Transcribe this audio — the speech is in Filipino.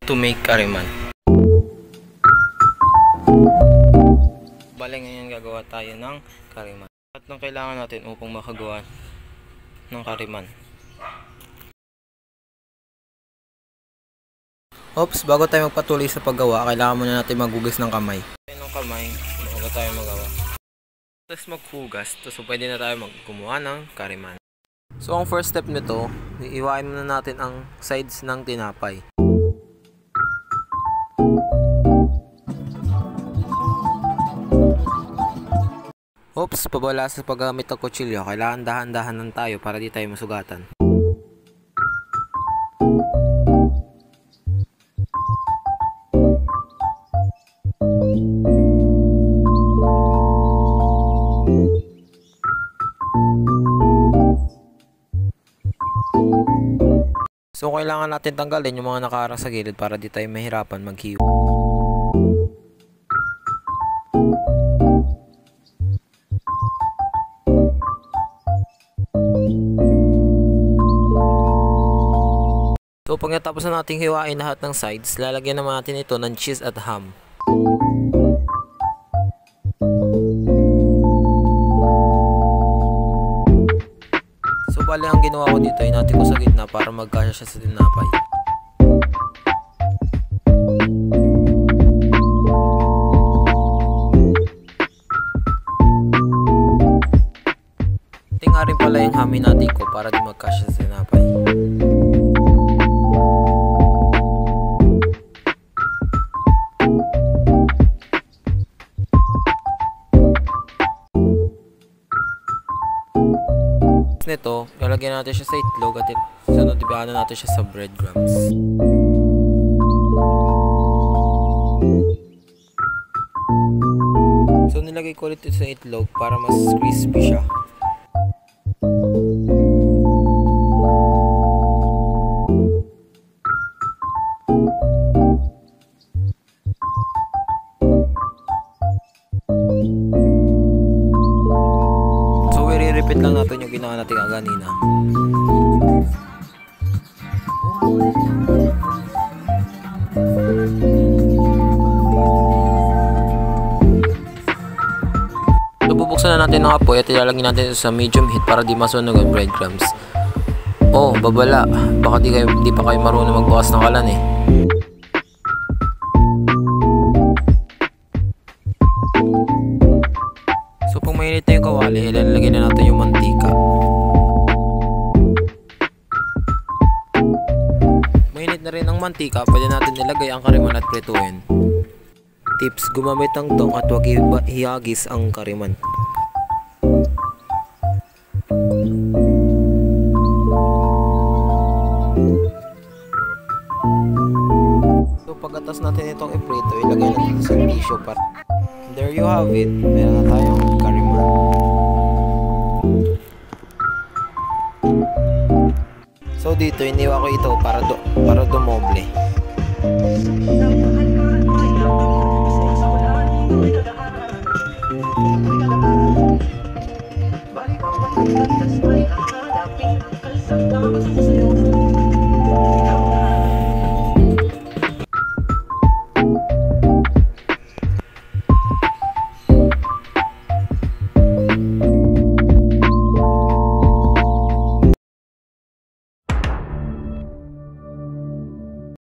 To make kariman. Bale ngayon gagawa tayo ng kariman. At nang kailangan natin upang makagawa ng kariman. Oops, bago tayo magpatuloy sa paggawa, kailangan muna natin maghugas ng kamay. Ng kamay, bago tayo magawa. Tapos maghugas, so pwede na tayo gumawa ng kariman. So ang first step nito, iiwain muna natin ang sides ng tinapay. Oops, pabala sa paggamit ng kutsilyo, kailangan dahan-dahanan tayo para di tayo masugatan. So kailangan natin tanggalin yung mga nakaharang sa gilid para di tayo mahirapan maghiwa. So pag natapos na nating hiwain lahat ng sides, lalagyan naman natin ito ng cheese at ham. So bali ang ginawa ko dito ay natin ko sa gitna para magkasya siya sa tinapay. Tinga rin pala yung hamin natin ko para di magkasya sa tinapay. Nito, lalagyan natin siya sa itlog at sunod ibaan natin siya sa breadcrumbs. So nilagay ko ulit ito sa itlog para mas crispy siya. I-repeat lang natin yung ginawa natin kanina. So bubuksan na natin ng apoy at ilalagay natin ito sa medium heat para di masunog ang breadcrumbs. Oh, babala. Baka di pa kayo marunong magbukas ng kalan eh. So pag mainit na yung kawali, ilalagay na natin yung mantika. Mainit na rin ang mantika, pwede natin ilagay ang kariman at prituin. Tips, gumamit ng tong at huwag hihagis ang kariman. So pagkatas natin itong iprito, ilagay natin sa tissue para there you have it. Meron na tayong kariman. So dito iniwa ko ito para dumuo